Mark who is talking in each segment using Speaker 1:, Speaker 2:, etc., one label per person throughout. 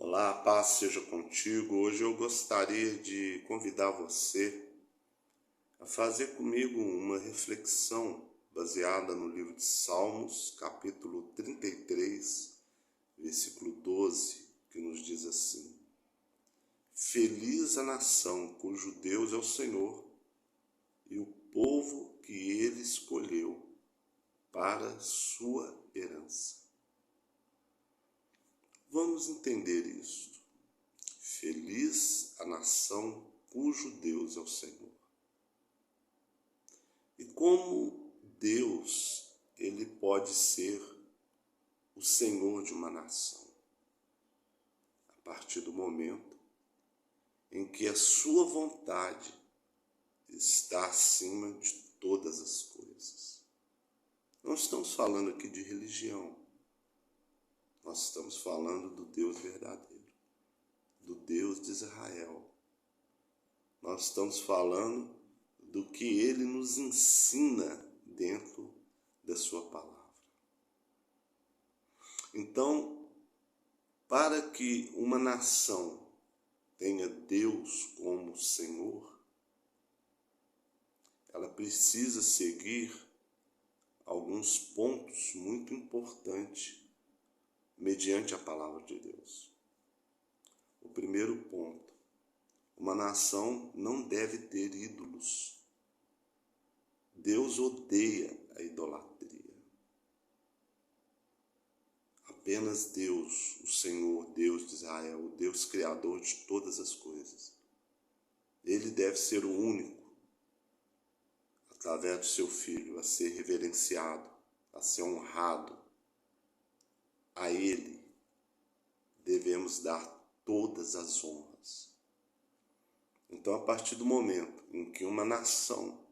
Speaker 1: Olá, a paz seja contigo. Hoje eu gostaria de convidar você a fazer comigo uma reflexão baseada no livro de Salmos, capítulo 33, versículo 12, que nos diz assim: Feliz a nação cujo Deus é o Senhor e o povo que ele escolheu para sua herança. Vamos entender isto. Feliz a nação cujo Deus é o Senhor. E como Deus, ele pode ser o Senhor de uma nação? A partir do momento em que a sua vontade está acima de todas as coisas. Não estamos falando aqui de religião. Nós estamos falando do Deus verdadeiro, do Deus de Israel. Nós estamos falando do que ele nos ensina dentro da sua palavra. Então, para que uma nação tenha Deus como Senhor, ela precisa seguir alguns pontos muito importantes mediante a palavra de Deus. O primeiro ponto: uma nação não deve ter ídolos. Deus odeia a idolatria. Apenas Deus, o Senhor, Deus de Israel, o Deus criador de todas as coisas. Ele deve ser o único, através do seu Filho, a ser reverenciado, a ser honrado. A Ele devemos dar todas as honras. Então, a partir do momento em que uma nação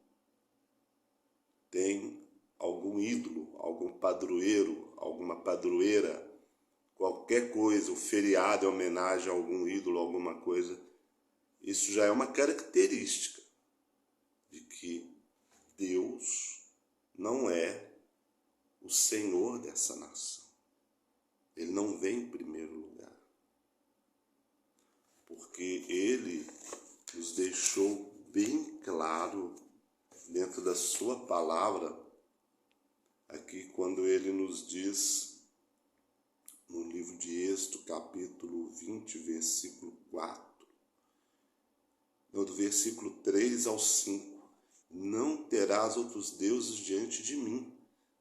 Speaker 1: tem algum ídolo, algum padroeiro, alguma padroeira, qualquer coisa, o feriado é homenagem a algum ídolo, alguma coisa, isso já é uma característica de que Deus não é o Senhor dessa nação. Ele não vem em primeiro lugar. Porque ele nos deixou bem claro dentro da sua palavra, aqui quando ele nos diz no livro de Êxodo, capítulo 20, versículo 4, do versículo 3 ao 5, não terás outros deuses diante de mim,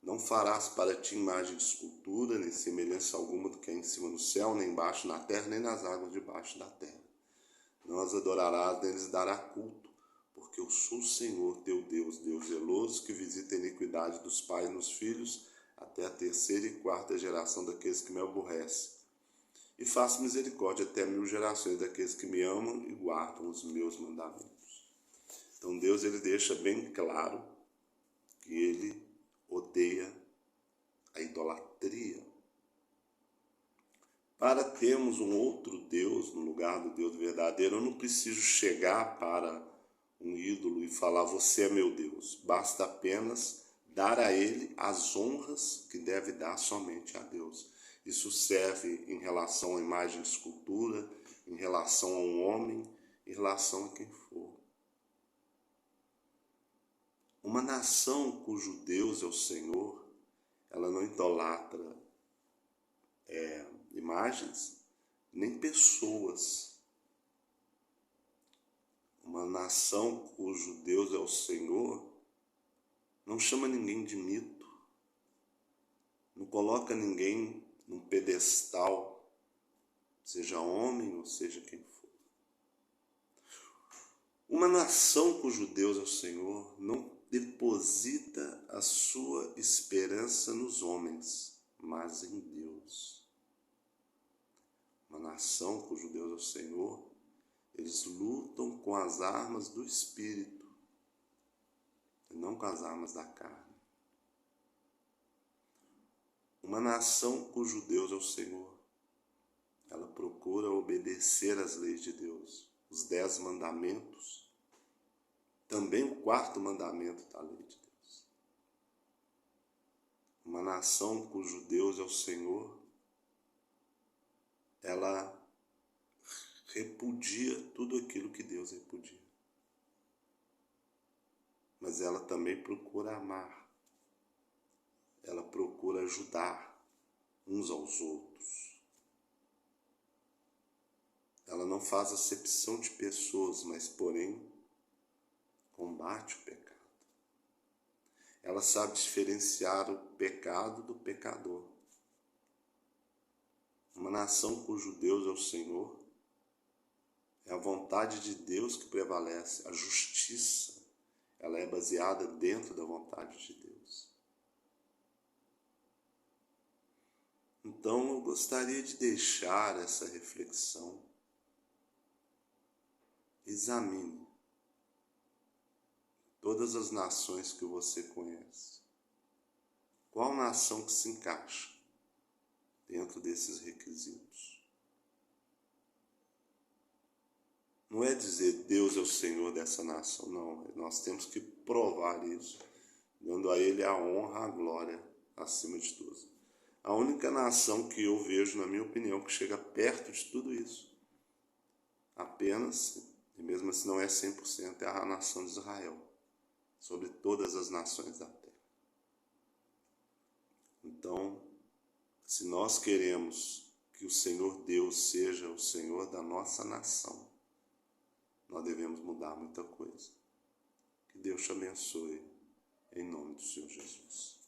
Speaker 1: não farás para ti imagem de escultura, nem semelhança alguma do que é em cima no céu, nem embaixo na terra, nem nas águas debaixo da terra. Não as adorarás, nem lhes dará culto, porque eu sou o Senhor teu Deus, Deus zeloso, que visita a iniquidade dos pais nos filhos, até a terceira e quarta geração daqueles que me aborrecem. E faço misericórdia até 1000 gerações daqueles que me amam e guardam os meus mandamentos. Então Deus, ele deixa bem claro que ele odeia a idolatria. Para termos um outro Deus no lugar do Deus verdadeiro, eu não preciso chegar para um ídolo e falar, você é meu Deus. Basta apenas dar a ele as honras que deve dar somente a Deus. Isso serve em relação à imagem de escultura, em relação a um homem, em relação a quem for. Uma nação cujo Deus é o Senhor, ela não idolatra imagens, nem pessoas. Uma nação cujo Deus é o Senhor não chama ninguém de mito, não coloca ninguém num pedestal, seja homem ou seja quem for. Uma nação cujo Deus é o Senhor não deposita a sua esperança nos homens, mas em Deus. Uma nação cujo Deus é o Senhor, eles lutam com as armas do Espírito, e não com as armas da carne. Uma nação cujo Deus é o Senhor, ela procura obedecer às leis de Deus, os 10 mandamentos, também o 4º mandamento da lei de Deus. Uma nação cujo Deus é o Senhor, ela repudia tudo aquilo que Deus repudia. Mas ela também procura amar. Ela procura ajudar uns aos outros. Ela não faz acepção de pessoas, mas, porém, combate o pecado. Ela sabe diferenciar o pecado do pecador. Uma nação cujo Deus é o Senhor, é a vontade de Deus que prevalece, a justiça, ela é baseada dentro da vontade de Deus. Então eu gostaria de deixar essa reflexão. Examine todas as nações que você conhece. Qual nação que se encaixa dentro desses requisitos? Não é dizer Deus é o Senhor dessa nação, não. Nós temos que provar isso, dando a Ele a honra, a glória, acima de tudo. A única nação que eu vejo, na minha opinião, que chega perto de tudo isso, apenas, e mesmo assim não é 100%, é a nação de Israel, sobre todas as nações da terra. Então, se nós queremos que o Senhor Deus seja o Senhor da nossa nação, nós devemos mudar muita coisa. Que Deus te abençoe, em nome do Senhor Jesus.